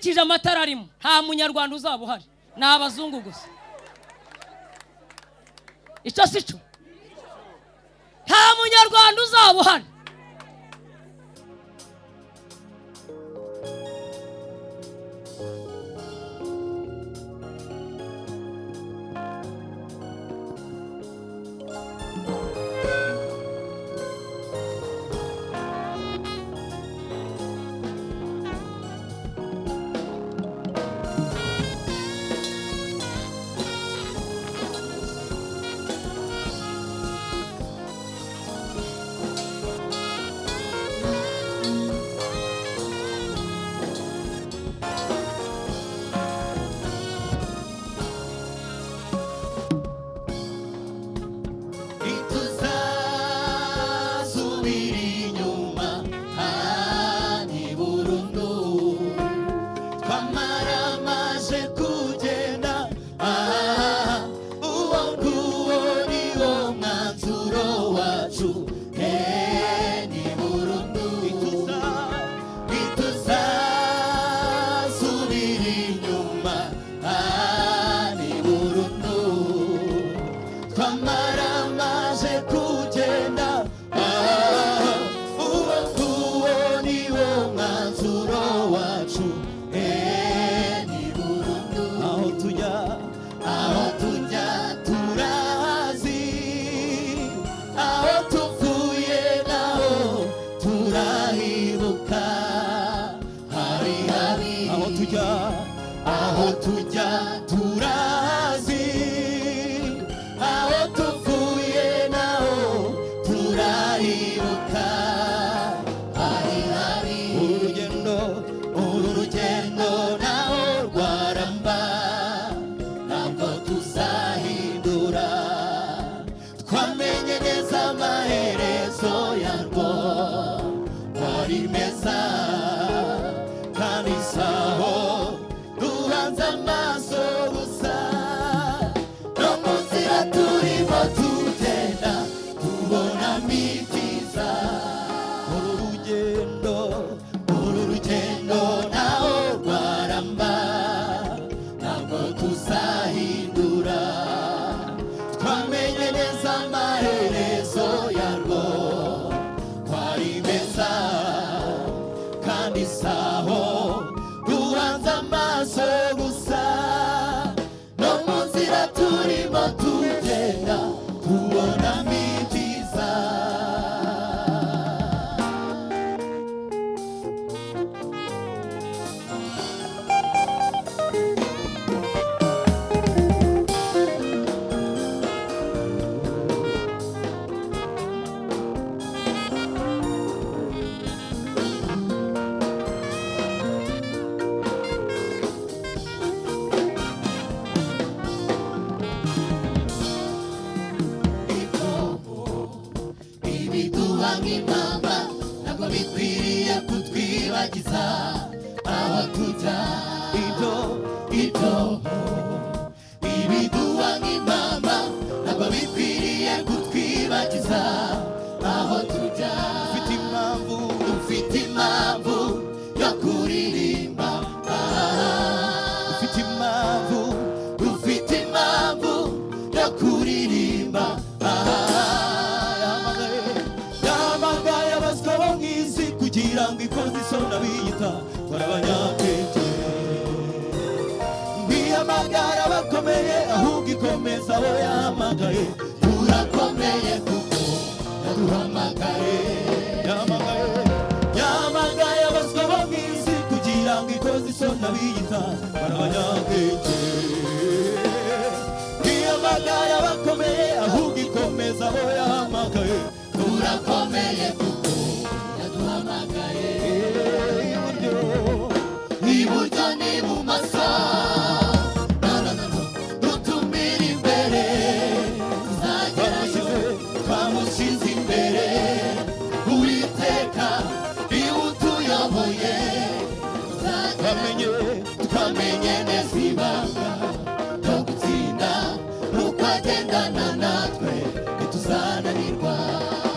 ukurikije amatara arimo nta munyarwanda uzaba uhari, ni abazungu gusa. Icyo si cyo, nta munyarwanda uzaba uhari.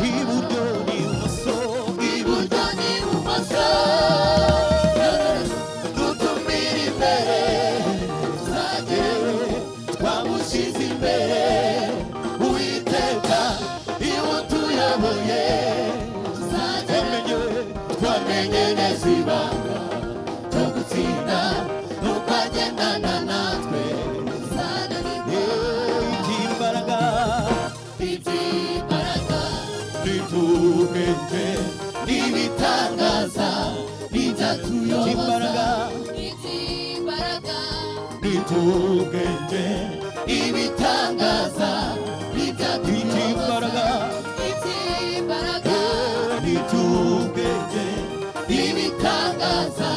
Iburyo ni bumoso, imbaraga n'itubwenge ibitangaza imbaraga n'itubwenge ibitangaza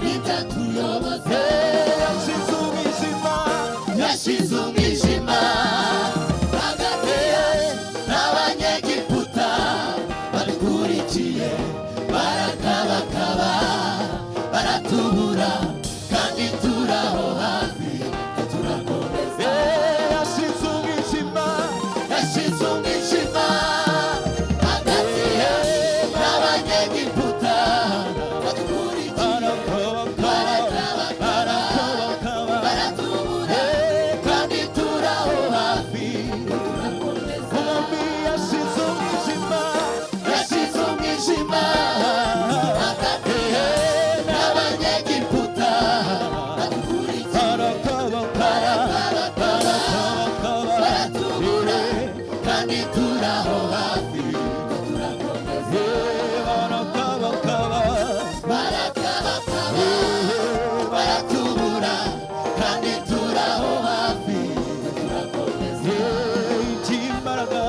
bitatuyoboza yashize umwijima yashize umwijima hagati n'abanyegiputa badukurikiye barakabakaba baratubura kandi turaho hafi turakomeza yashize umwijima yashize umwijima hagati n'abanyegiputa badukurikiye barakabakaba baratubura kandi turaho hafi turakomeza yashize umwijima yashize umwijima hagati n'abanyegiputa baratubura kandi turaho hafi turakomeza barakabakaba baratubura kandi turaho hafi turakomeza iby'imbaraga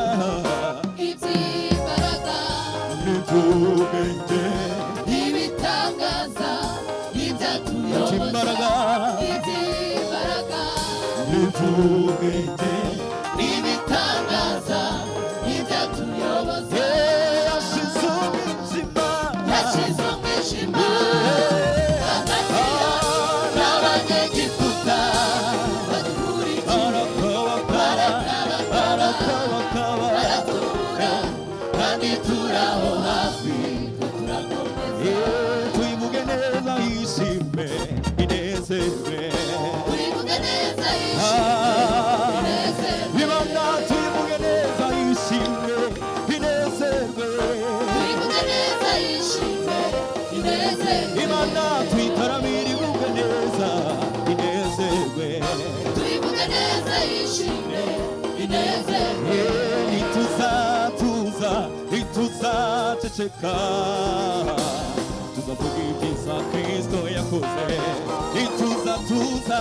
n'itubwenge ibitangaza ibyatuyoboza iby'imbaraga n'itubwenge ibitangaza ibyatuyoboza yashize umwijima yashize umwijima hagati n'abanyegiputa badukurikiye barakabakaba baratubura kandi turaho hafi turakomeza tuyivuge neza yishime inezerwe tuyivuge neza yishime Imana tuyivuge neza yishime inezerwe tuyivuge neza yishime inezerwe Imana tuyitaramira ivuge neza inezerwe tuyivuge neza yishime inezerwe ituzaceceka tuzavuga ibyiza Kristo yakoze ituzaceceka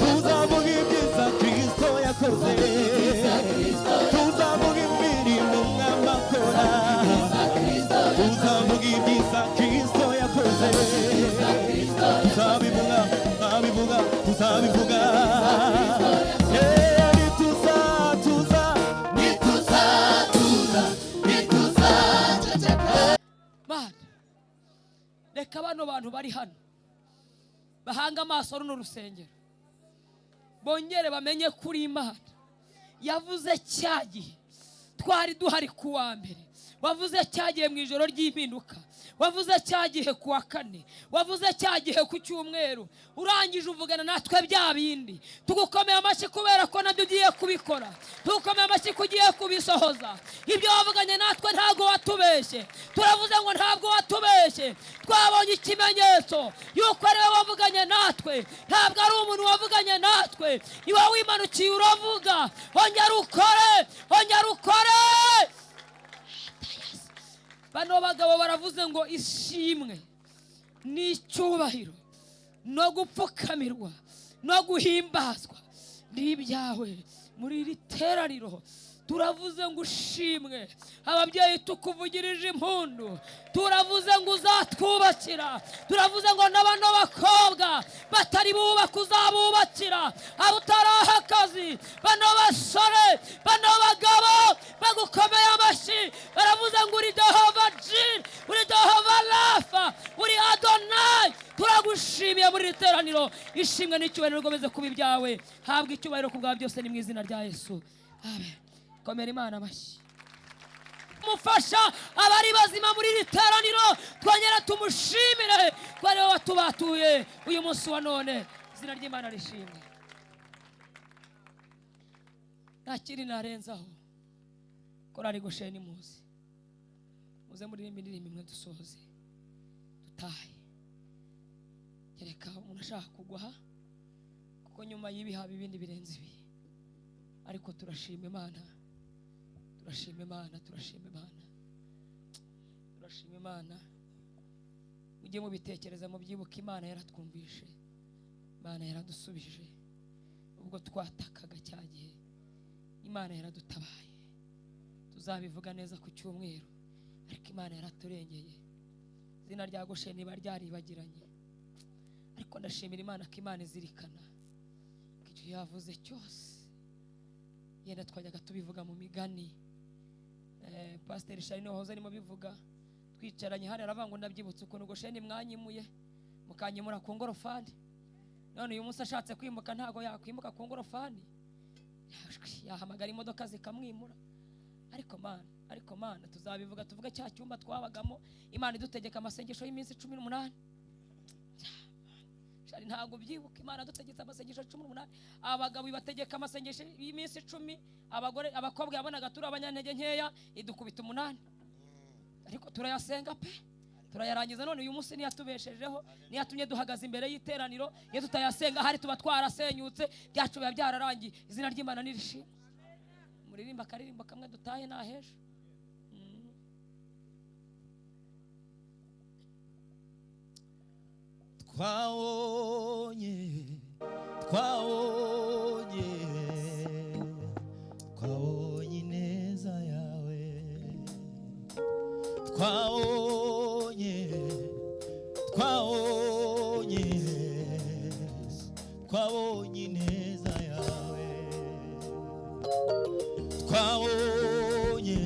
tuzavuga ibyiza Kristo yakoze tuzavuga imirimo mw'amakora tuzavuga ibyiza Kristo yakoze tuzabivuga Mana, reka bano bantu bari hano bahanga amaso runo rusengero bongere bamenye kuri Imana yavuze cya gihe twari duhari ku wa mbere, wavuze cyagiye mu ijoro ry'impinduka, wavuze cyagiye ku wa kane, wavuze cyagiye ku cyumweru, urangije uvugana natwe bya bindi. Tugukomeye amashyi kubera ko nabyo ugiye kubikora, tugukomeye amashyi kugiye kubisohoza. Ibyo wavuganye natwe ntabwo watubeshye, turavuze ngo ntabwo watubeshye. Twabonye ikimenyetso yuko ari wowe wavuganye natwe, ntabwo ari umuntu wavuganye natwe. Iwe wimanukiye uravuga, ongera ukore, ongera ukore. Bano bagabo baravuze ngo ishimwe n'icyubahiro no gupfukamirwa no guhimbazwa n'ibyawe muri iri teraniro. Turavuze ngo ushimwe. Ababyeyi tukuvugirije impundu, turavuze ngo uzatwubakira, turavuze ngo n'abano bakobwa batari bubaka uzabubakira, abo utaraha akazi, bano basore, bano bagabo bagukomeye amashyi baravuze ngo uri Jehova Jire, uri Jehova Rafa, uri Adonai. Turagushimiye muri iri teraniro. Ishimwe n'icyubahiro rwomeze kuba ibyawe. Habwa icyubahiro ku bwawe byose ni mu izina rya Yesu, amen. Komera Imana amashyi. Mufasha abari bazima muri iri teraniro, twongera tumushimire ko ari we watubatuye uyu munsi wa none. Izina ry'Imana rishimwe. Nta kindi narenzaho. Korari Gosheni muzi, muze muri indirimbo imwe dusohoze dutahe. Kereka umuntu ashaka kugwa kuko nyuma y'ibiha ibindi birenze ibi, ariko turashima Imana turashima Imana mujye mubitekereza mu byibuka Imana yaratwumvishe, Imana yaradusubije ubwo twatakaga cyagihe, Imana yaradutabaye. Tuzabivuga neza ku cyumweru, ariko Imana yaraturengeye. Izina rya Gosheni baryaribagiranye, ariko ndashimira Imana ko Imana izirikana icyo yavuze cyose. Yenda twajyaga tubivuga mu migani, Pastor Sharine wahoze arimo bivuga, twicaranye hari aravango ndabyibutse ukuntu Gosheni mwanyimuye mukanyimura ku ngorofani, none uyu munsi ashatse kwimuka ntago yakwimuka ku ngorofani, yahamagara imodoka zikamwimura. Ariko Mana tuzabivuga, tuvuge cya cyumba twabagamo Imana idutegeka amasengesho y'iminsi 18. Shari ntago byibuka, Imana dutegetse amasengesho 18, abagabo ibategeka amasengesho y'iminsi 10, abagore abakobwa yabonaga turi abanyantege nkeya idukubita 8, ariko turayasenga pe, turayarangiza. None uyu munsi niyatubeshejeho, niyatumye duhagaze imbere y'iteraniro. Iyo tutayasenga hari tuba twarasenyutse, byacu biba byararangiye. Izina ry'Imana nirishimwe. Muririmba akaririmbo kamwe dutahe naheje. Twabonye neza yawe, twabonye neza yawe, twabonye neza yawe, twabonye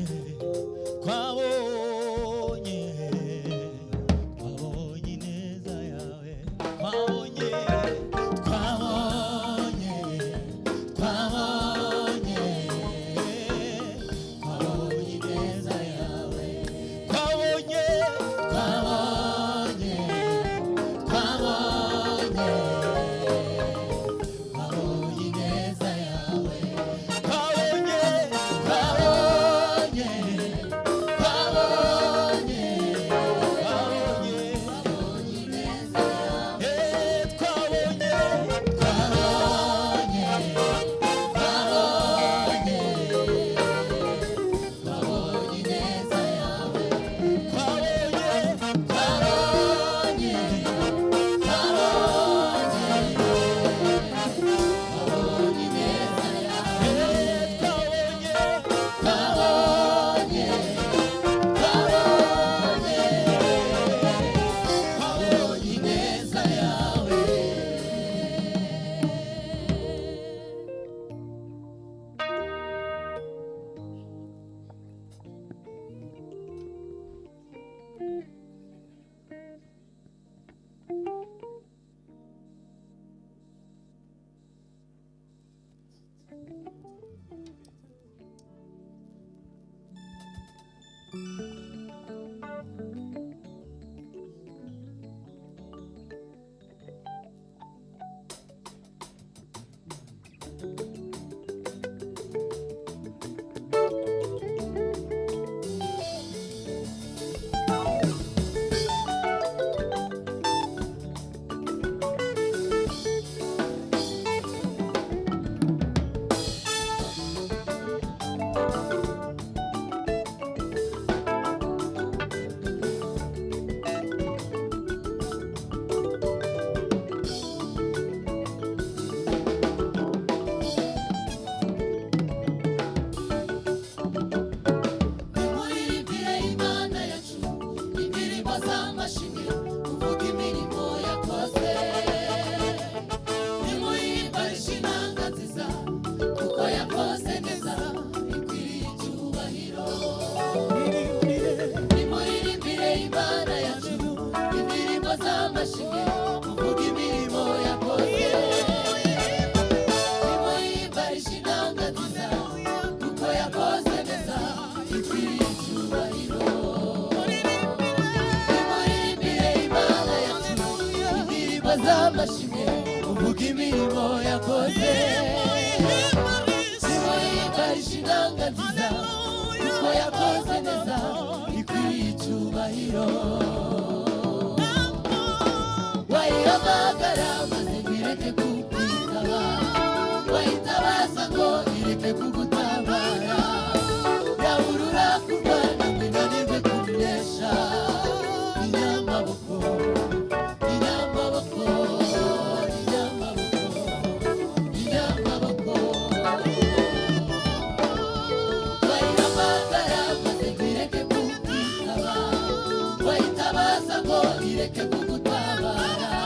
ireke kugutabara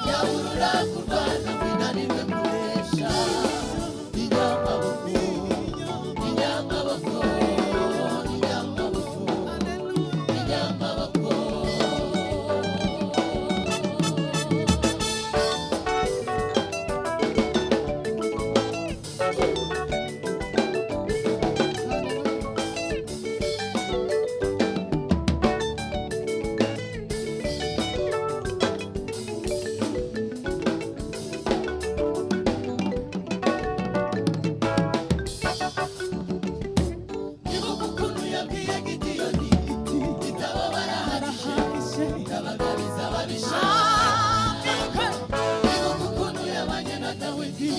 yahurura kurwana binanirwe kuresha inyamaboko inyamaboko inyamaboko inyamaboko nibuka ukuntu yabwiye gidiyoni itababara harahagije ndabagabiza ababisha nibuka ukuntu yabanye na dawidi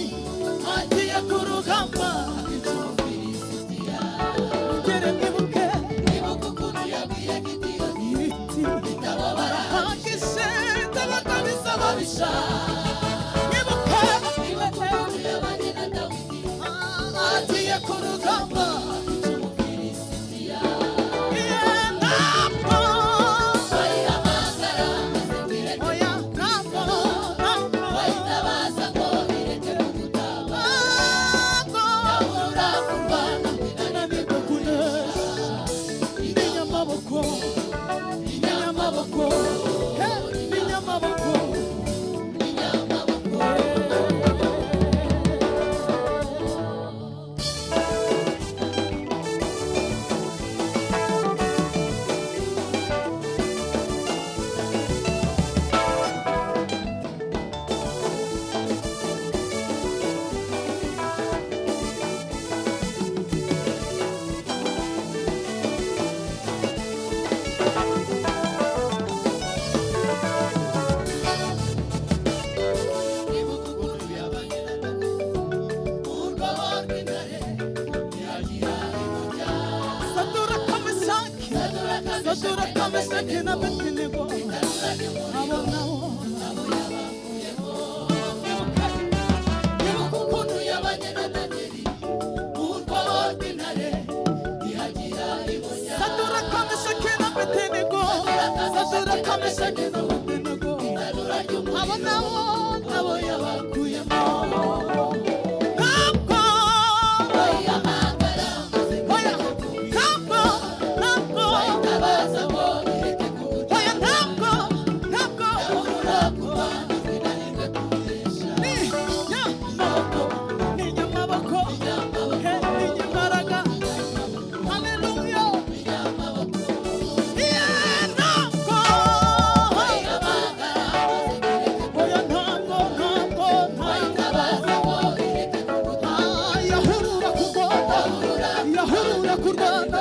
agiye ku rugamba akica umufilisitiya ngere mwibuke nibuka ukuntu yabwiye gidiyoni itababara harahagije ndabagabiza ababisha nibuka ukuntu yabanye na dawidi agiye ku rugamba akica umufilisitiya ntabwo bayihamagara azibwire oya ntabwo bayitabaza ngo ireke kugutabara yahurura kurwana binanirwe kunesha inyamaboko inyamaboko inyamaboko inyamaboko nibuka ukuntu yabanye na dawidi mu rwobo rw'intare ntiyagira imujya Sadraka, Meshaki na Abedinego abo nabo yabakuyemo nibuka ukuntu yabanye na Daniyeli mu rwobo rw'intare ntiyagira imujya Sadraka, Meshaki na Abedinego abo nabo yabakuyemo ntabwo bayihamagara oya ntabwo bayitabaza ngo ireke kugutabara oya ntabwo yahurura kurwana binanirwe kunesha inyamaboko inyambaraga haleluya inyamaboko ntabwo bayihamagara oya ntabwo bayitabaza ngo ireke kugutabara yahurura kurwana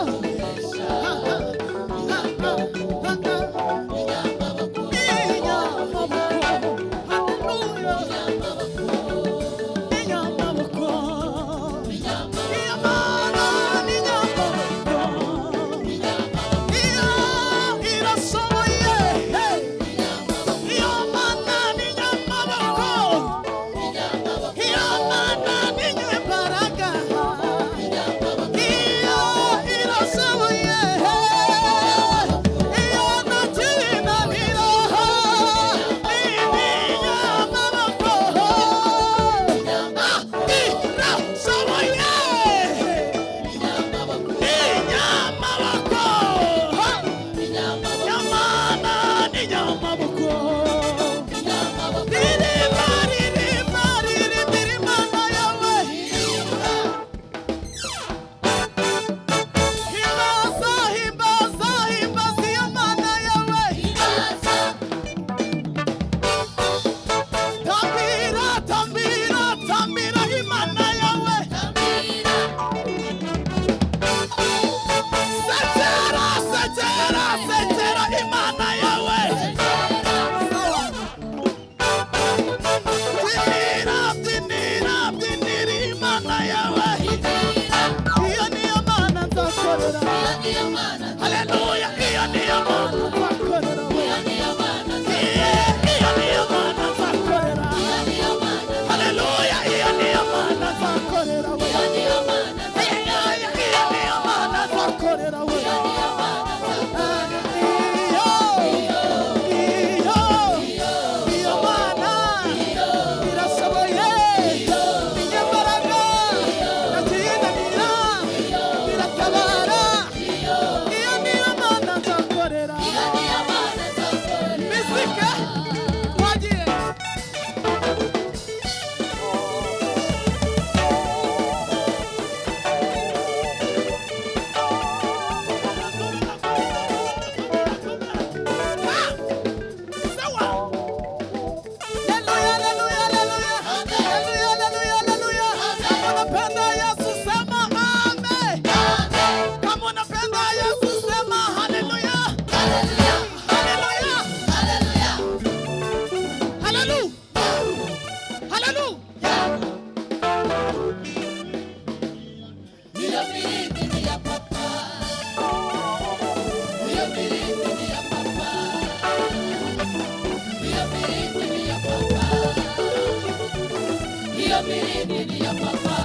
iyo mirindi ni iya papa.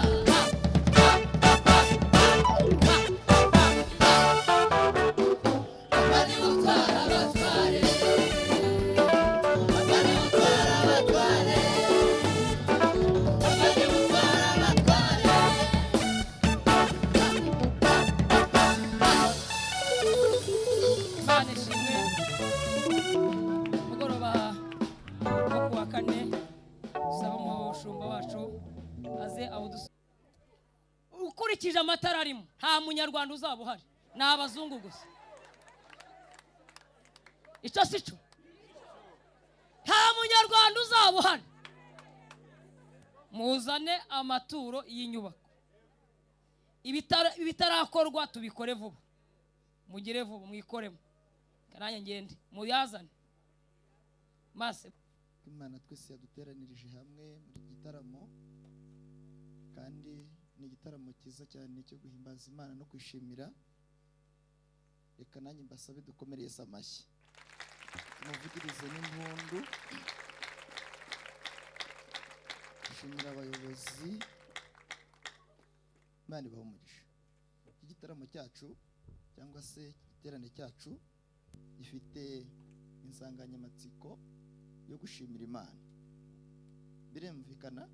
Papa niwe utwara abatware. Papa niwe utwara abatware. Papa niwe utwara abatware. Imana ishimwe. Mugoroba wo kuwa kane dusaba umushumba wacu aze ukurikije amatara arimo nta munyarwanda uzaba uhari, ni abazungu gusa. Icyo si cyo, nta munyarwanda uzaba uhari. Muzane amaturo y'inyubako, ibitarakorwa tubikore vuba, mugire vuba mwikoremo, kananya ngende muyazane maze. Imana twese yaduteranirije hamwe muri gitaramo, kandi ni igitaramo cyiza cyane cyo guhimbaza Imana no kwishimira. Reka nanjye mbasabe dukomereye amashyi, muvugirize n'impundu, dushimira abayobozi. Imana ibahe umugisha. Iki gitaramo cyacu cyangwa se igiterane cyacu gifite insanganyamatsiko yo gushimira Imana. Birumvikana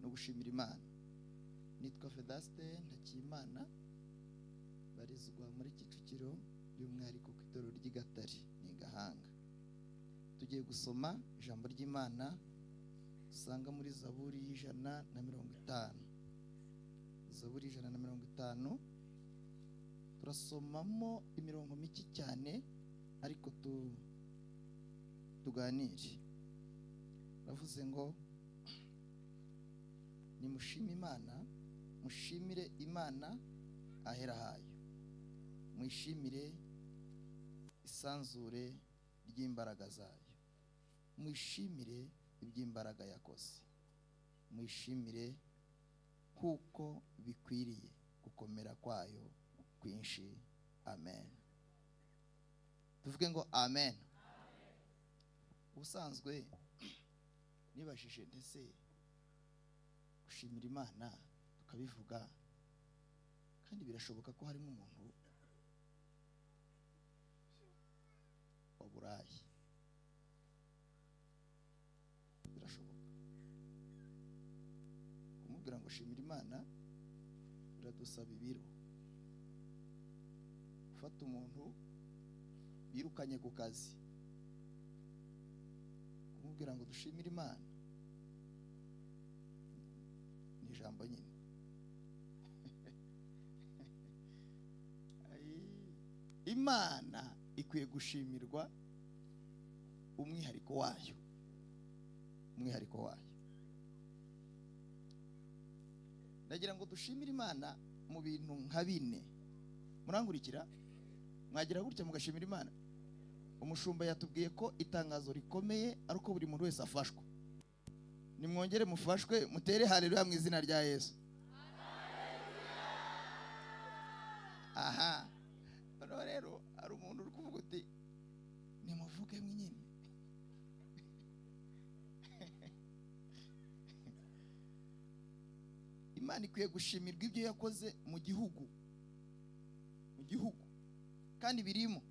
no gushimira Imana. Nitwa Vedaste Ntakiyimana, barizwa muri Kicukiro, by'umwihariko ku itorero ry'Igatari ni Gahanga. Tugiye gusoma ijambo ry'Imana usanga muri Zaburi 150. Zaburi 150 turasomamo imirongo mike cyane, ariko tuganire. Bavuze ngo nimushime Imana, mushimire Imana ahera hayo, mwishimire isanzure ry'imbaraga zayo, mwishimire iby'imbaraga yakoze, mwishimire kuko bikwiriye gukomera kwayo kwinshi. Amen. Tuvuge ngo amen. Ubusanzwe nibashije ndetse gushimira Imana tukabivuga, kandi birashoboka ko harimo umuntu waburaye. Birashoboka kumubwira ngo shimira Imana biradusaba ibiro. Ufata umuntu birukanye ku kazi kumubwira ngo dushimire Imana ni ijambo nyine. Imana ikwiye gushimirwa umwihariko wayo, umwihariko wayo. Ndagira ngo dushimire Imana mu bintu nka bine. Murangurikira, mwagira gutya mugashimira Imana. Umushumba yatubwiye ko itangazo rikomeye ari uko buri muntu wese afashwa. Nimwongere mufashwe, mutere haleluya mu izina rya Yesu. Aha, rero ari umuntu uri kuvuga uti nimuvuge mwinyine. Imana ikwiye gushimirwa ibyo yakoze mu gihugu, kandi birimo.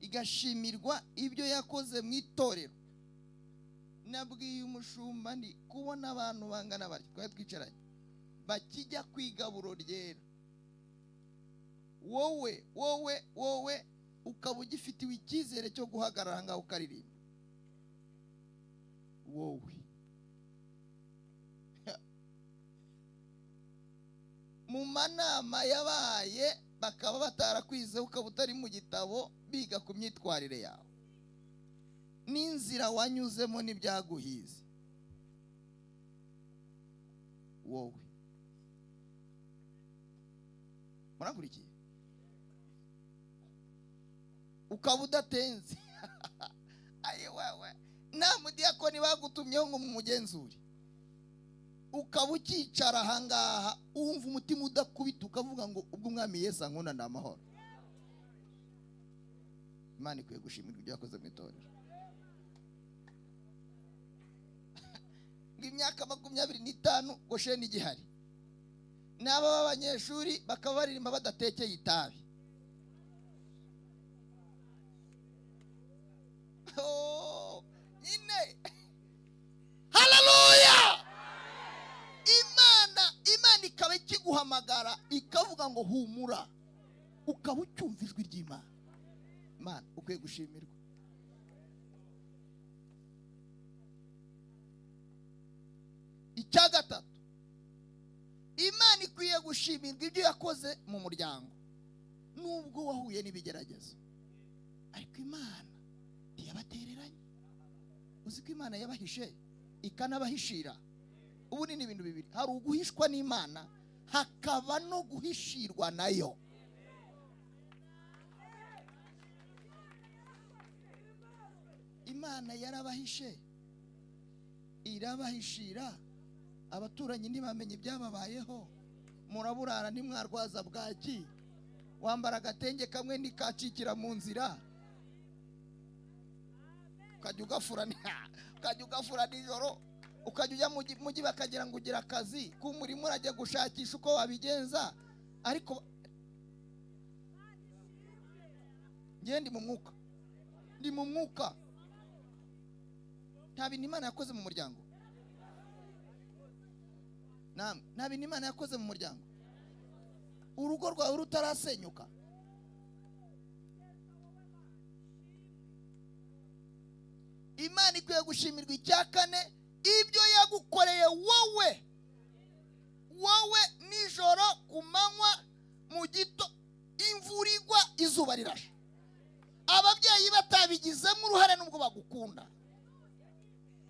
Igashimirwa ibyo yakoze mu itorero. Nabwiye umushumba ndi kubona abantu bangana bari twari twicaranye bakijya kwigaburo ryera, wowe ukaba ugifitiwe icyizere cyo guhagarara ngaho ukaririmba. Wowe mu manama yabaye bakaba batarakwize, ukaba utari mu gitabo biga ku myitwarire yawe n'inzira wanyuzemo n'ibyaguhize. Wowe murakurikiye, ukaba udatenze. Ayewewe nta mudiyakoni bagutumyeho ngo mumugenzure, ukaba ukicara ahangaha wumva umutima udakubita, ukavuga ngo ubwo umwami Yesu ankunda ni amahoro. Imana ikwiye gushimirwa ibyo yakoze mu itorero. imyaka 25 Gosheni igihari, n'aba b'abanyeshuri bakaba baririmba badatekeye itabi. Nyine haleluya. Imana ikaba ikiguhamagara ikavuga ngo humura, ukaba ucyumva ijwi ry'Imana. Imana ukwiye gushimirwa. Icya gatatu, Imana ikwiye gushimirwa ibyo yakoze mu muryango. Nubwo wahuye n'ibigeragezo, ariko Imana ntiyabatereranye. Uzi ko Imana yabahishe ikanabahishira. Ubu ni ibintu bibiri, hari uguhishwa n'Imana, hakaba no guhishirwa nayo. Imana yarabahishe irabahishira, abaturanyi ntibamenye ibyababayeho, muraburara ntimwarwaza bwaki, wambara agatenge kamwe nikacikira mu nzira, ukajya ugafura nijoro, ukajya ujya mujyi bakagira ngo ugira akazi k'umurimo, urajya gushakisha uko wabigenza. Ariko njye ndi mu mwuka, nta bintu Imana yakoze mu muryango. Nta bintu Imana yakoze mu muryango. Urugo rwawe rutarasenyuka, Imana ikwiye gushimirwa. Icya kane, ibyo yagukoreye wowe nijoro, ku manywa, mu gito, imvura igwa, izuba rirashe, ababyeyi batabigizemo uruhare nubwo bagukunda,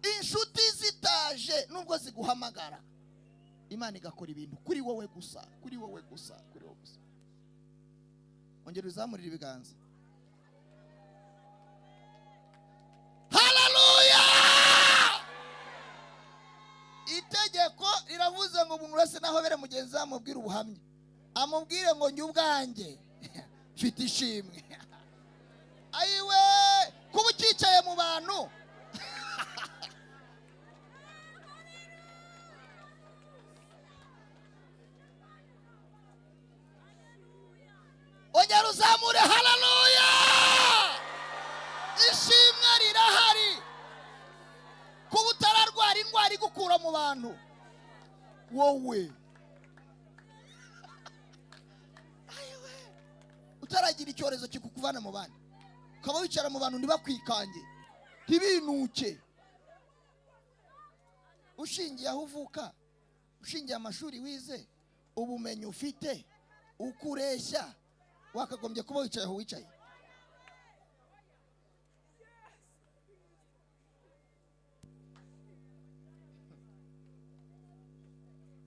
inshuti zitaje nubwo ziguhamagara, Imana igakora ibintu kuri wowe gusa. Ongera uzamurira ibiganza. Haleluya. Itegeko riravuze ngo umuntu wese naho bere mugenzi amubwira ubuhamya, amubwire ngo njye ubwanjye mfite ishimwe. Ayiwe, kuba ukicaye mu bantu ongera uzamure. Haleluya. Ishimwe rirahari. Kuba utararwara indwara igukura mu bantu, wowe utaragira icyorezo kikukuvana mu bandi, ukaba wicara mu bantu ntibakwikange, ntibinuke, ushingiye aho uvuka, ushingiye amashuri wize, ubumenyi ufite, uko ureshya, wakagombye kuba wicaye aho wicaye.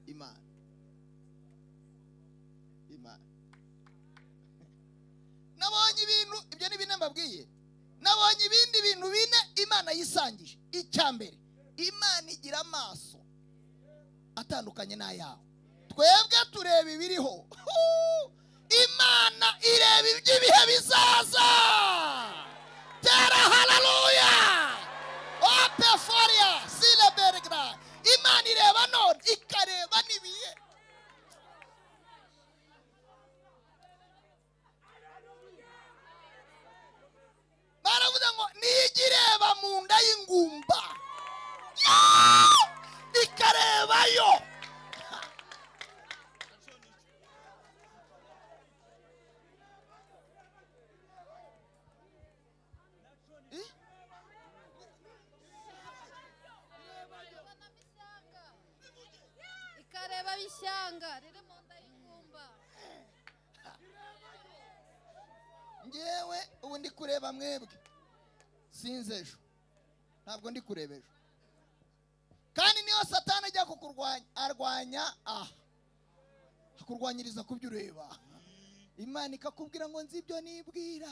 Imana nabonye ibintu, ibyo ni bine mbabwiye, nabonye ibindi bintu bine Imana yisangije. Icya mbere, Imana igira amaso atandukanye n'ayawe. Twebwe tureba ibiriho, Imana ireba iby'ibihe bizaza. Tera haleluya. Opeforia silebergra. Imana ireba none ikareba n'ibihe. Baravuga ngo nigireba mu nda y'ingumba, ikarebayo. Ikareba bishyanga riri mu nda y'ingumba. Ngewe ubu ndi kureba mwebwe, sinze ejo, ntabwo ndi kureba ejo. Kandi niyo Satani ajya kukurwanya, arwanya akurwanyiriza kubyo ureba. Imana ikakubwira ngo nzi ibyo nibwira.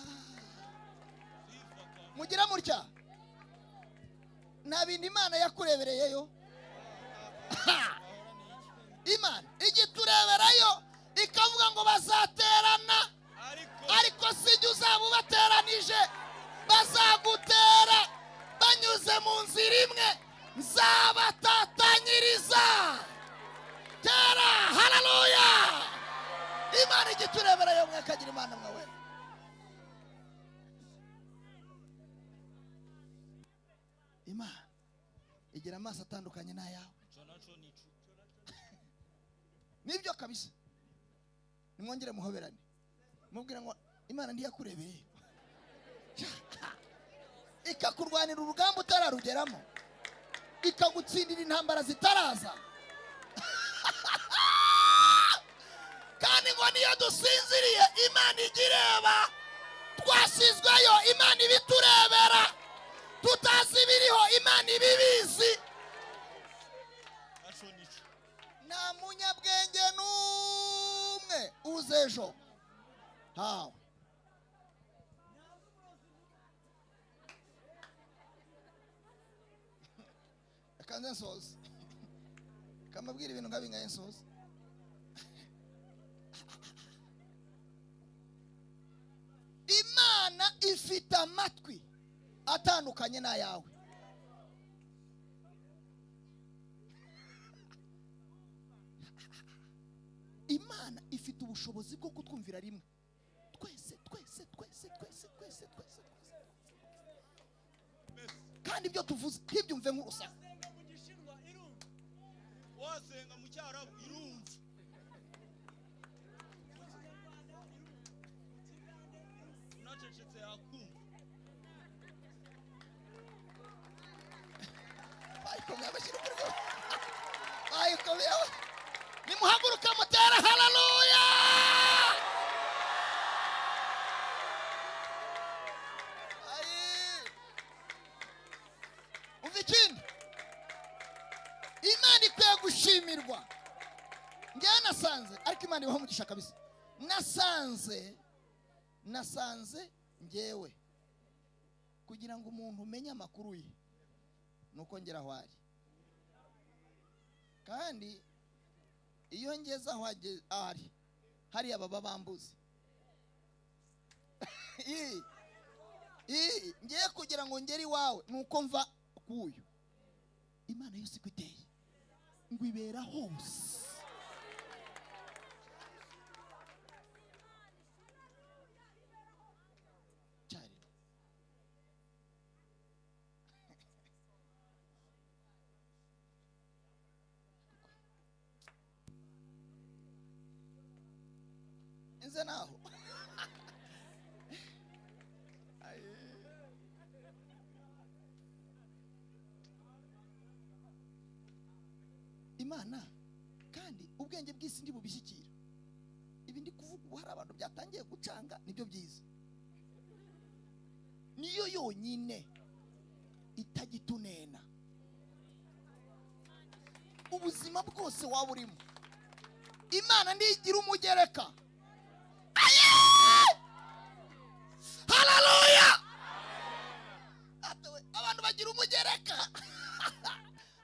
Mugira mutya, nta bindi Imana yakurebereyeyo. Imana igitureberayo ikavuga ngo bazaterana, ariko sijya uzaba ubateranije, bazagutera banyuze mu nzira imwe. Nzabatata imana ijya iturebera yo mwakagira imana mwawe. Imana igira amaso atandukanye n'ayawe. Nibyo kabisa. Nimwongere muhoberane mubwira ngo imana ndiyakurebeye ikakurwanira urugamba utararugeramo, ikagutsindira intambara zitaraza. Kandi ngo niyo dusinziriye imana igireba, twasizweyo imana ibiturebera, tutazi ibiriho imana ibibizi. Nta munyabwenge n'umwe uzi ejo hawe. Kanze nsoza kamabwira ibintu ngabingaye nsoza. Imana ifite amatwi atandukanye n'ayawe. Imana ifite ubushobozi bwo kutwumvira rimwe twese. Kandi ibyo tuvuze ntibyumve nk'urusaku. wasenga mu cyarabu irumva, unacecetse yakumva. Nimuhaguruka mutera haleluya. Umva ikindi, imana ikwiye gushimirwa. Njyewe nasanze, ariko imana ibaho umugisha kabisa, nasanze njyewe kugira ngo umuntu umenye amakuru ye nuko ngera aho ari. Kandi iyo ngeze aho ari hariya baba bambuze. Ngiye kugira ngo ngere iwawe nuko mva kuyo. Imana yose iko iteye ngo ibera hose. Inze naho Imana kandi ubwenge bw'isi ndi bubishyikira. Ibi ndi kuvuga ubu hari abantu byatangiye gucanga, nibyo byiza. Niyo yonyine itagitunena ubuzima bwose waba urimo. Imana ndigira umugereka. Haleluya. Abantu bagira umugereka.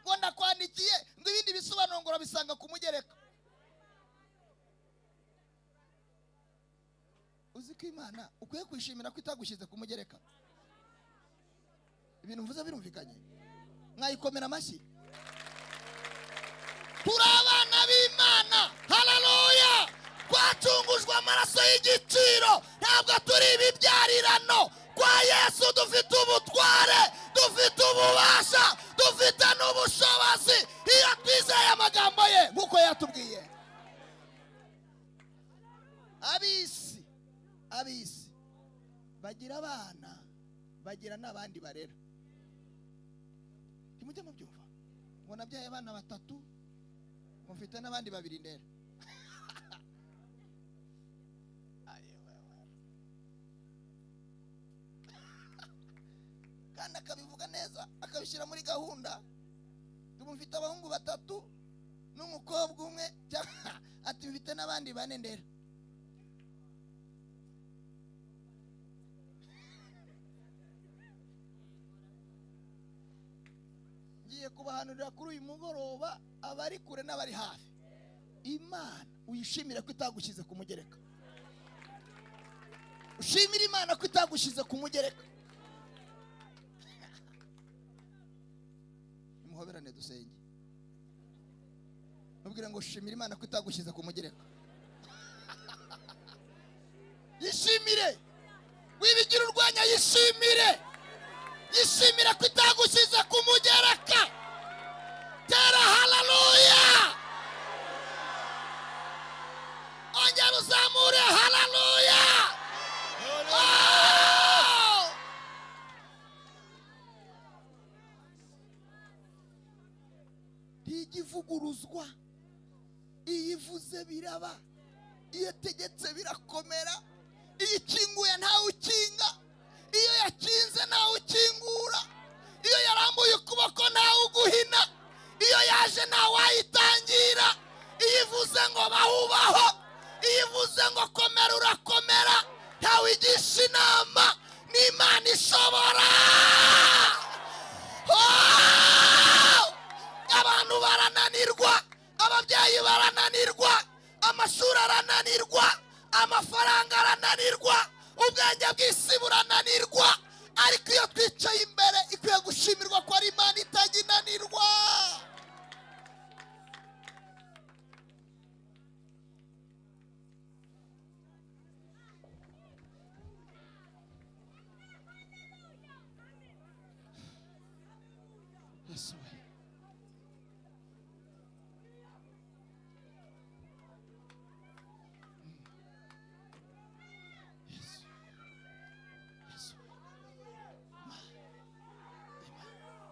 Ngo ndakwandikiye ngo ibindi bisobanuro ngo bisanga ku mugereka. Uzi ko Imana ukwiye kwishimira ko itagushyize ku mugereka. Ibintu mvuze birumvikanye, mwayikomera amashyi. Turi abana b'Imana. Haleluya. Twacungujwe amaraso y'igiciro, ntabwo turi ibibyarirano. Kwa Yesu dufite ubutware, dufite ububasha, dufite n'ubushobozi iyo twizeye amagambo ye nk'uko yatubwiye. Abisi bagira abana, bagira n'abandi barera. Ntimujye mubyumva ngo nabyaye abana 3, mufite n'abandi 2 ndera. Kandi akabivuga neza, akabishyira muri gahunda. Tumufite abahungu 3 n'umukobwa umwe, ati mfite n'abandi 4 ndera. Ngiye kubahanurira kuri uyu mugoroba, abari kure n'abari hafi. Imana uyishimire ko itagushyize ku mugereka. Ushimira Imana ko itagushyize ku mugereka. Muhoberane dusenge. Mubwire ngo ushimira Imana ko itagushyize ku mugereka. yishimire. Wibigira urwanya yishimire. Yishimire ko itagushyize ku mugereka. Tera haleluya. Ongera uzamure haleluya. Ntigivuguruzwa. Iyo ivuze biraba. Iyo tegetse birakomera. Iyo ikinguye ntawe ukinga. Iyo yakinze ntawe ukingura. Iyo yarambuye ukuboko ntawe uguhina. Iyo yaje ntawe wayitangira. Iyo ivuze ngo bahubaho. Iyo ivuze ngo komera urakomera. Ntawe igisha inama. Ni Imana ishobora. Abantu barananirwa. Ababyeyi barananirwa. Amashuri arananirwa. Amafaranga arananirwa. Ubwenge bw'isi burananirwa. Ariko iyo twicaye imbere ikwiye gushimirwa ko ari Imana itajya inanirwa.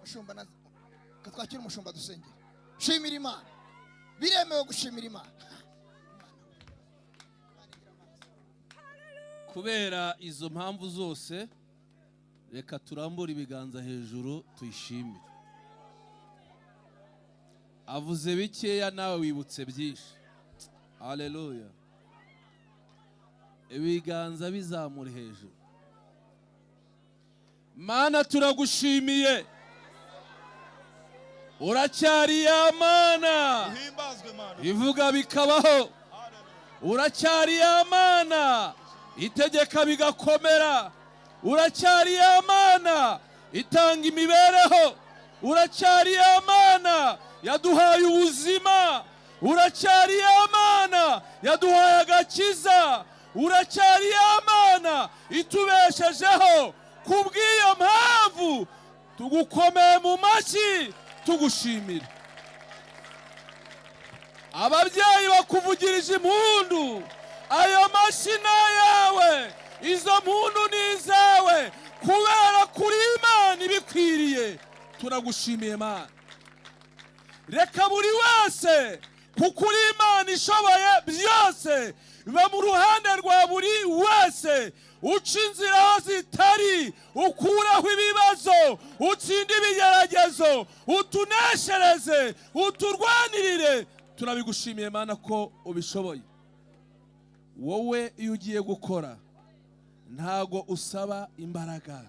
Mushumba katwakira umushumba dusengera. Shimira Imana. Biremewe gushimira Imana. Kubera izo mpamvu zose reka turambure ibiganza hejuru tuyishimire. Avuze bikeya nawe wibutse byinshi. Haleluya. Ibiganza bizamure hejuru. Mana turagushimiye. Uracyari ya Mana. Uhimbazwe Mana. Ivuga bikabaho. Uracyari ya Mana. Itegeka bigakomera. Uracyari ya Mana. Itanga imibereho. Uracyari ya Mana. Yaduhaye ubuzima. Uracyari ya Mana. Yaduhaye agakiza. Uracyari ya Mana. Itubeshejeho. Kubw'iyo mpamvu tugukomeye mu mashyi tugushimira. Ababyeyi bakuvugirije impundu. Ayo mashyi yawe. Izo mpundu ni izawe. Kubera kuri Imana ibikwiriye. Turagushimiye Mana. Reka buri wese kuko uri Imana ishoboye byose. Biba mu ruhande rwa buri wese. Uca inzira aho zitari. Ukuraho ibibazo. Utsinde ibigeragezo. Utuneshereze. Uturwanirire. Turabigushimiye Mana ko ubishoboye. Wowe iyo ugiye gukora ntago usaba imbaraga.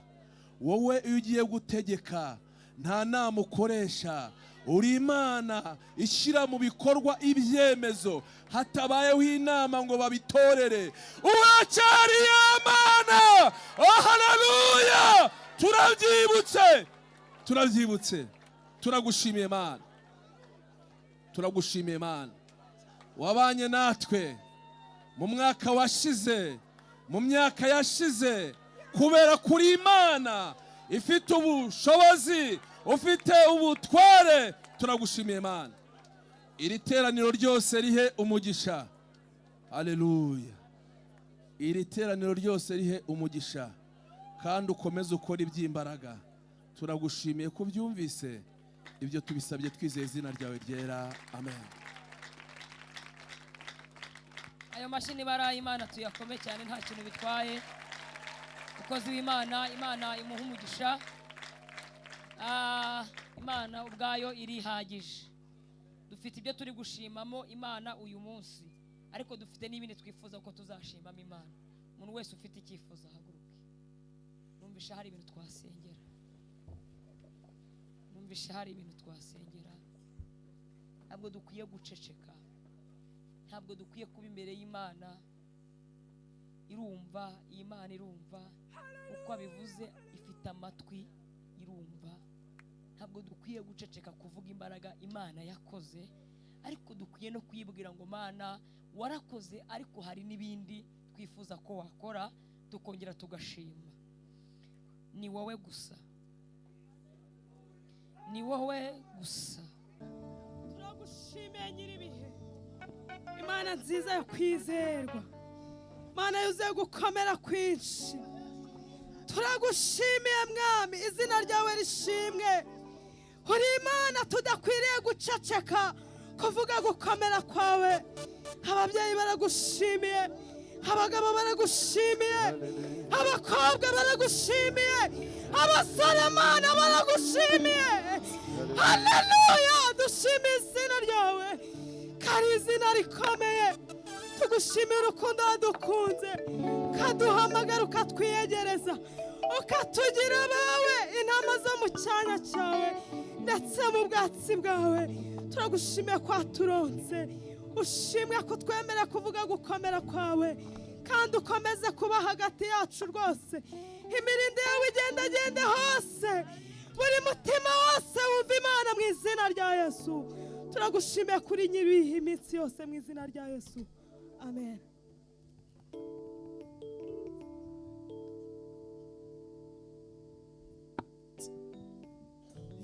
Wowe iyo ugiye gutegeka nta nama ukoresha. Uri Imana ishyira mu bikorwa ibyemezo hatabayeho inama ngo babitorere. Uracyari ya Mana. Oh haleluya. Turabyibutse. Turagushimiye Mana. Turagushimiye Mana. Wabanye natwe mu mwaka washize, mu myaka yashize, kubera kuri Imana ifite ubushobozi, ufite ubutware. Turagushimiye Mana. Iri teraniro ryose rihe umugisha. Haleluya. Iri teraniro ryose rihe umugisha kandi ukomeze ukora iby'imbaraga. Turagushimiye ko byumvise. Ibyo tubisabye twizeye izina ryawe ryera. Amen. Ayo mashini baraye Imana tuyakome cyane nta kintu bitwaye. Ukozi w'Imana, Imana imuha umugisha. Imana ubwayo irihagije. Dufite ibyo turi gushimamo Imana uyu munsi, ariko dufite n'ibindi twifuza ko tuzashimamo Imana. Umuntu wese ufite icyifuzo haguruke. Numvisha hari ibintu twasengera. Ntabwo dukwiye guceceka. Ntabwo dukwiye kuba imbere y'Imana. Irumva, Imana irumva. Uko abivuze ifite amatwi irumva. Ntabwo dukwiye guceceka kuvuga imbaraga Imana yakoze, ariko dukwiye no kwibwira ngo Mana warakoze, ariko hari n'ibindi twifuza ko wakora tukongera tugashima. Ni wowe gusa, ni wowe gusa. Turagushimiye nyiribihe, Imana nziza yo kwizerwa, Imana yuzuye gukomera kwinshi. Turagushimiye Mwami, izina ryawe rishimwe. Uri Imana tudakwiriye guceceka kuvuga gukomera kwawe. Ababyeyi baragushimiye, abagabo baragushimiye, abakobwa baragushimiye, abasore Mana baragushimiye. Haleluya, dushimiye izina ryawe, kari izina rikomeye. Tugushimira urukundo wadukunze, ukaduhamagara ukatwiyegereza, ukatugira abawe, intama zo mu cyanya cyawe ndetse mu bwatsi bwawe. Turagushimiye ko waturonse, ushimwe ko twemera kuvuga gukomera kwawe, kandi ukomeze kuba hagati yacu rwose. Imirinde yawe igendagende hose, buri mutima wose wumva Imana mu izina rya Yesu. Turagushimiye kuri nyiribihe iminsi yose mu izina rya Yesu. Amen.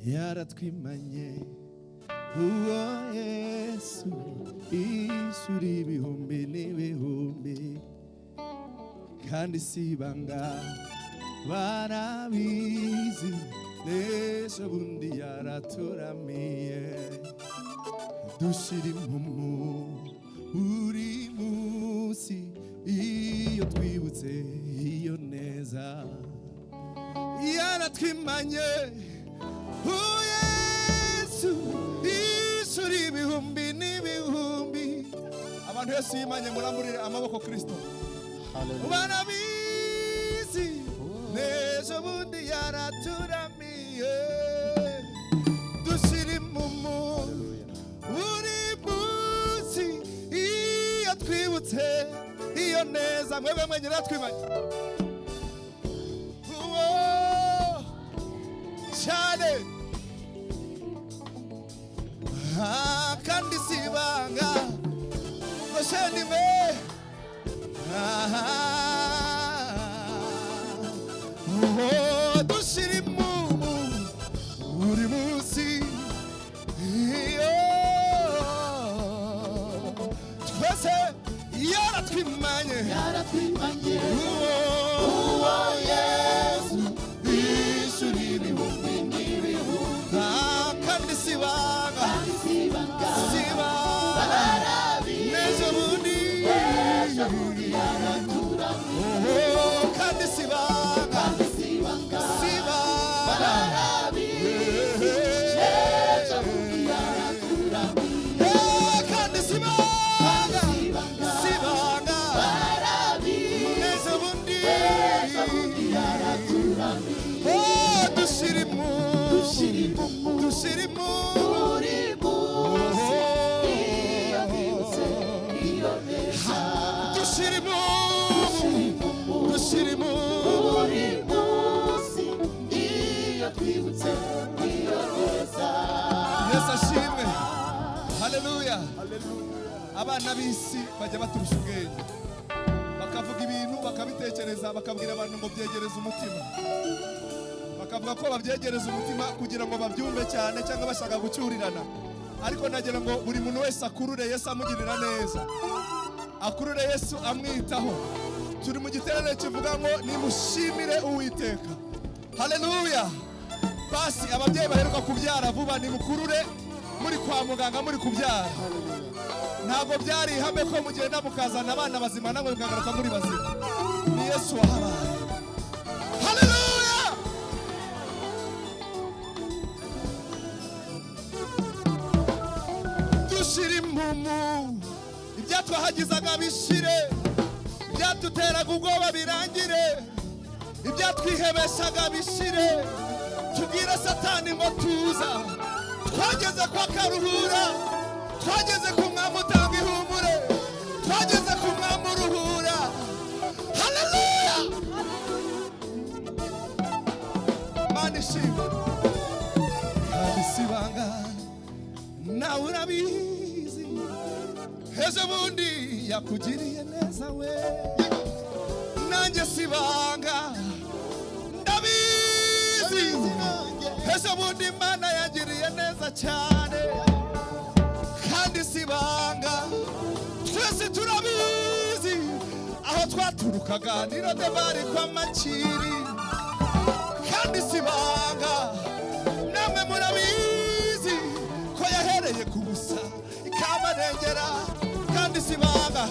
yaratwimanye uwo Yesu ishyura ibihumbi n'ibihumbi, kandi si ibanga barabizi, n'ejo bundi yaraturamiye. Dushira impumu buri munsi iyo twibutse iyo neza. Yaratwimanye Yesu ishyura ibihumbi n'ibihumbi. Abantu Yesu yimanye muramburire amaboko Kristo. Barabizi n'ejo bundi yaraturamiye. Dushira impumu buri munsi iyo twibutse iyo neza. Mwebwe mwenye yaratwimanye cyane, kandi si ibanga gosheni me. Dushira impumu buri munsi twese yaratwimanye uwo Yesu ishyura ibihumbi n'ibihumbi, kandi si ibanga n'ejo bundi kandi si ibanga Haleluya. Abana b'isi bajya baturusha ubwenge, bakavuga ibintu bakabitekereza, bakabwira abantu ngo byegereze umutima, bakavuga ko babyegereza umutima kugira ngo babyumve cyane cyangwa bashaka gucyurirana. Ariko nagira ngo buri muntu wese akurure Yesu amugirira neza, akurure Yesu amwitaho. Turi mu giterane kivuga ngo nimushimire Uwiteka. Haleluya. Basi ababyeyi baheruka kubyara vuba nimukurure muri kwa muganga muri kubyara. Ntabwo byari ihame ko mugenda mukazana abana bazima namwe mukagaruka muri bazima. Ni Yesu wahabaye. Haleluya. Dushira impumu ibyatwahagizaga bishire, ibyatuteraga ubwoba birangire, ibyatwihebeshaga bishire. Tubwire Satani ngo tuza, twageze kwa Karuhura, twageze ku Mwami utanga ihumure, twageze ku Mwami uruhura. Haleluya. Mana ishimwe, kandi si ibanga nawe urabizi, ejo bundi yakugiriye neza we. nanjye sibanga ndabizi ejo bundi Imana yagiriye neza cyane kandi sibanga twese turabizi aho twaturukaga ni Rodebari kwa Makiri kandi sibanga namwe murabizi ko yahereye ku busa ikabarengera kandi sibanga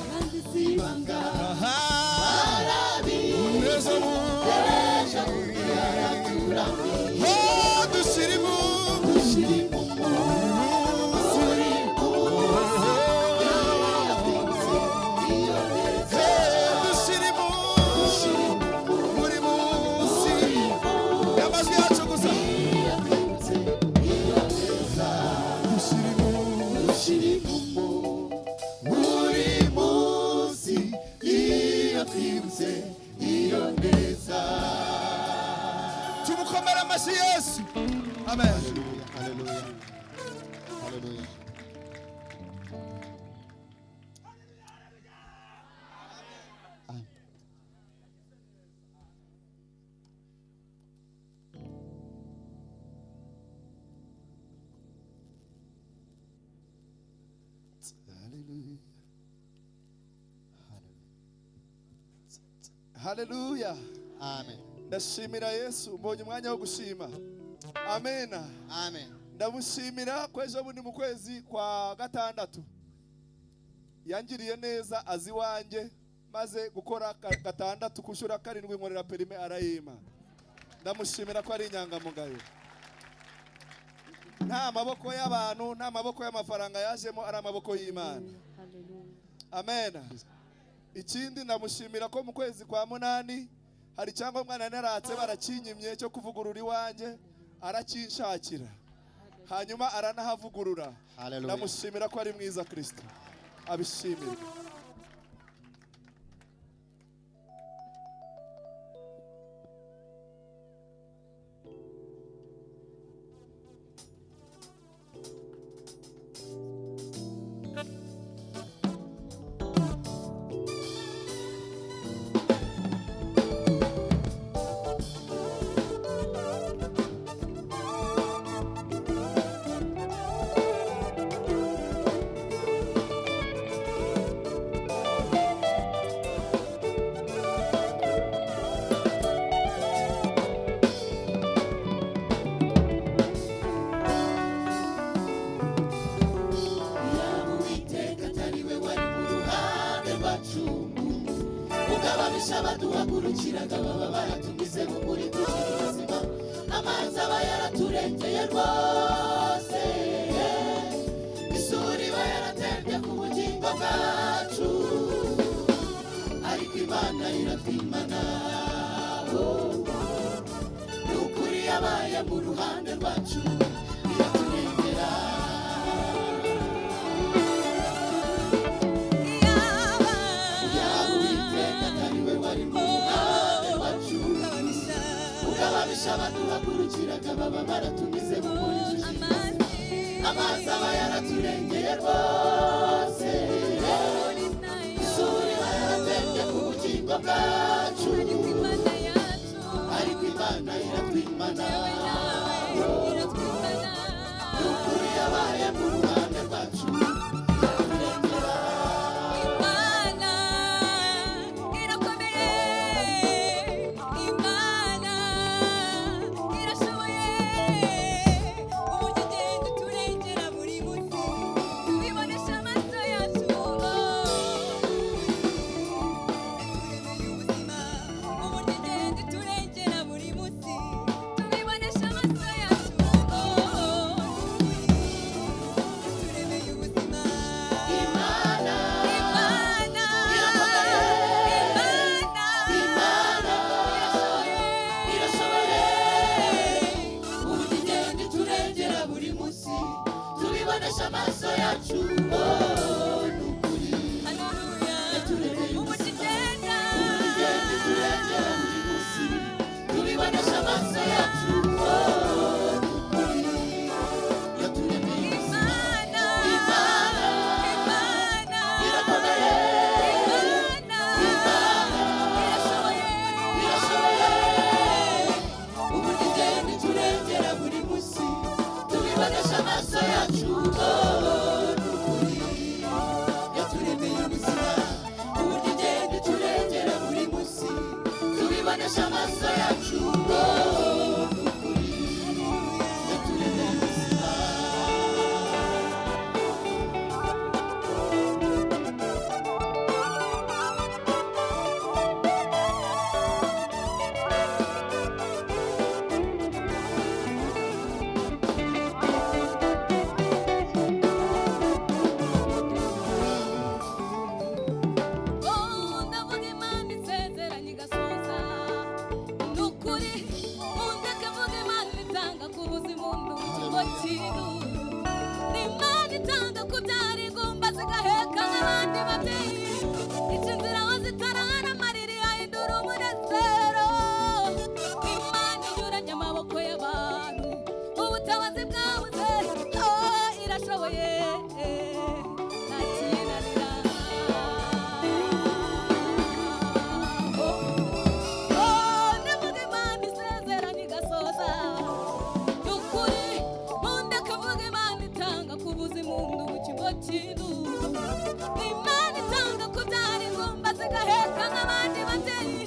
tumukomera amashyi Yesu. Amen. Hallelujah. Hallelujah. Hallelujah. Amen. Ndashimira Yesu mbonye umwanya wo gushima. Amen. Amen. Ndamushimira ko ejo bundi mu kwezi kwa gatandatu yangiriye neza azi wanjye maze gukora gatandatu kushura karindwi nkorera perime arayima. Ndamushimira ko ari inyangamugayo. Nta maboko y'abantu, nta maboko y'amafaranga yajemo, ari amaboko y'Imana. Amen. Ikindi ndamushimira ko mu kwezi kwa munani hari cyangwa mwana naratse barakinyimye cyo kuvugurura iwanjye arakinshakira hanyuma aranahavugurura. Ndamushimira ko ari mwiza Kristo. Abishimira. baduhagurukiraga baba baratugize mu muri dushyira amazi aba yaraturengeye rwose isuri iba yaratembye ku bugingo bwacu ariko Imana iratwimana ni ukuri yabaye mu ruhande rwacu iraturengera baduhagurukiraga baba baratumize mu muri amazi aba yaraturengeye rwose isuri iba yaratembye ku bugingo bwacu ariko Imana iratwimana ni ukuri yabaye mu ruhande rwacu tubonesha amaso yacu n'ukuri yaturemye ubuzima. ndavuga Imana isezeranye igasoza ni ukuri mundeke mvuge Imana itanga ku buzima umuntu mu kigo kintu ni Imana itanga kubyara ingumba zigaheka nk'abandi babyeyi ica inzira aho zitarara amarira yahindura umunezero Imana inyuranye amaboko y'abantu ubutabazi bwabuze irashoboye ntakinanira ndavuga Imana isezeranye igasoza ni ukuri mundeke mvuge Imana itanga ku buzima umuntu mu kigo kintu ni Imana itanga kubyara ingumba zigaheka nk'abandi babyeyi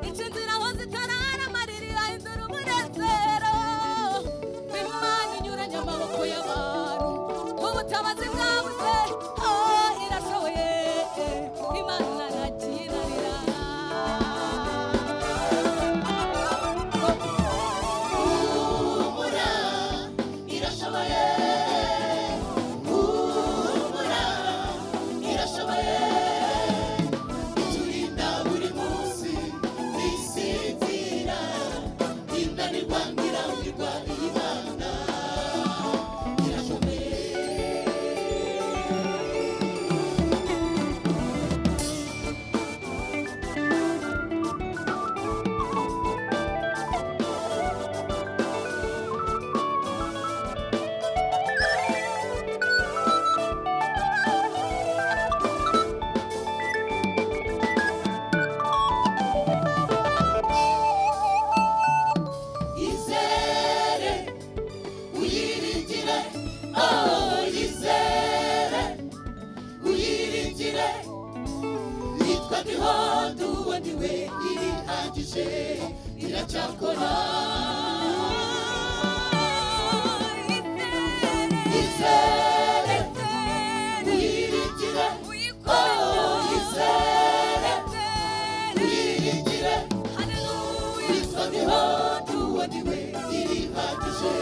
ica inzira aho zitarara amarira yahindura umunezero Imana inyuranye amaboko y'abantu ubutabazi bwabuze irashoboye Imana ntakinanira Humura irashoboye, humura irashoboye, iturinda buri munsi ntisinzira, inanirwa ntirambirwa Imana irashoboye. Yizere uyiringire, oh yizere uyiringire, yitwa ndiho nduwo ndiwe irihagije iracyakora. Yizere uyiringire, oh yizere uyiringire, yitwa ndiho nduwo ndiwe irihagije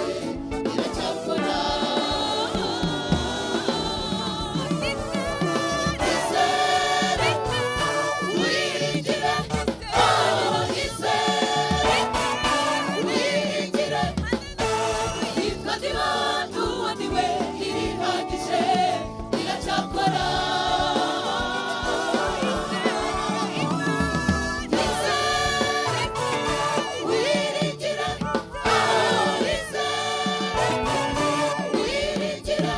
iracyakora. Yizere uyiringire, oh yizere uyiringire, yitwa ndiho nduwo ndiwe irihagije iracyakora. Wiringira, oh yizere wiringira,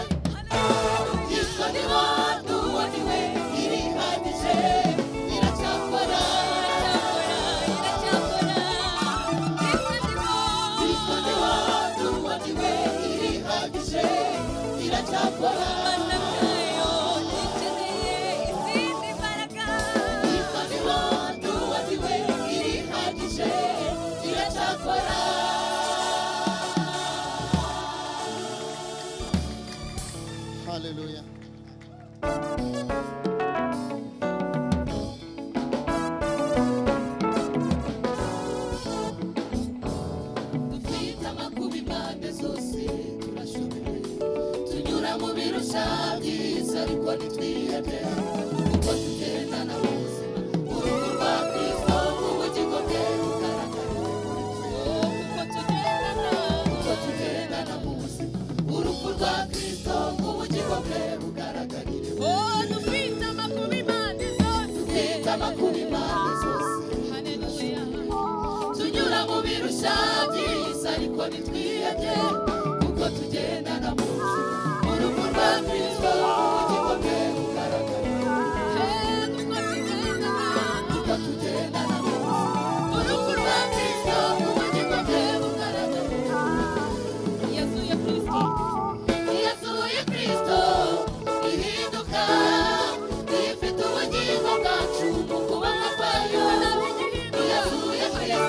yitwa ndiho nduwo ndiwe irihagije iracyakora. Yitwa ndiho nduwo ndiwe irihagije iracyakora. Yitwa ndiho nduwo ndiwe irihagije iracyakora. Hallelujah. Dufite amakuba impande zose turashoboye, tunyura mu birusha byiza ariko ntitwihebye, kuko tugendana mu buzima urupfu rwa Kristo ubugingo bwe bugaragarira muri twe. Kuko tugendana mu buzima urupfu rwa Kristo ubugingo bwe bugaragarira muri twe. dufite amakuba impande zose Dufite amakuba impande zose tunyura mu birusha byiza ariko ntitwihebye, kuko tugendana mu buzima urupfu rwa Kristo ubugingo bwe bugaragarira. Kuko tugendana mu buzima urupfu rwa Kristo ubugingo bwe bugaragarira. Yesuye Kristo Yesuye Kristo ihinduka ifite ubugingo bwacu mu kubana kwayo. Yesuye Kristo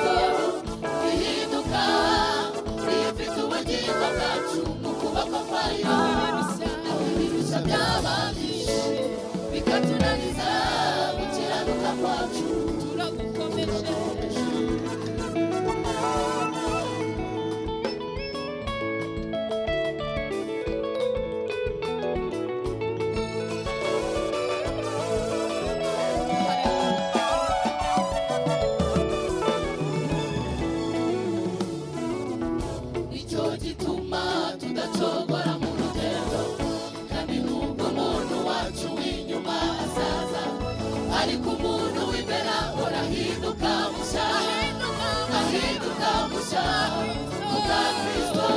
bwa Kristo.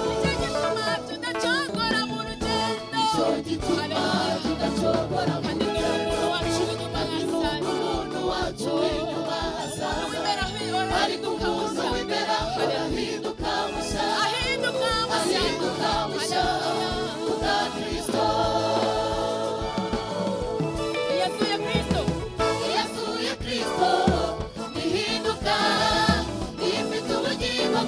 nicyo gituma tudacogora mu rugendo Nicyo gituma tudacogora mu kandi rugendo. n'umuntu wacu w'inyuma hazaza Umuntu wacu w'inyuma hazaza. w'imbere Ariko umuntu w'imbere arahinduka mushya. ahinduka Ahinduka mushya ku bwa Kristo. yasuye Kristo Yasuye Kristo ihinduka ifite ubugingo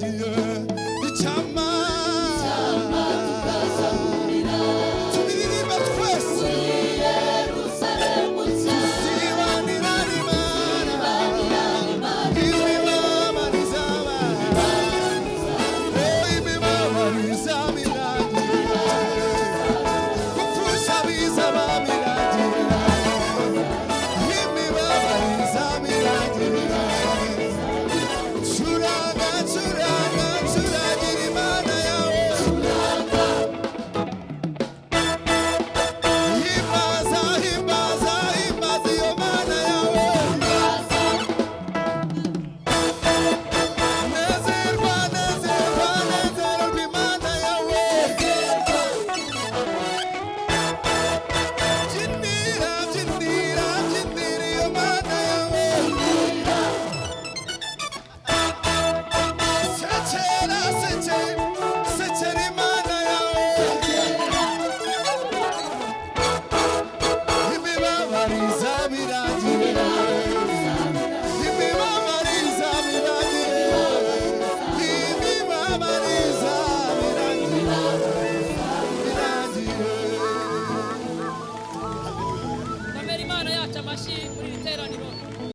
yagiye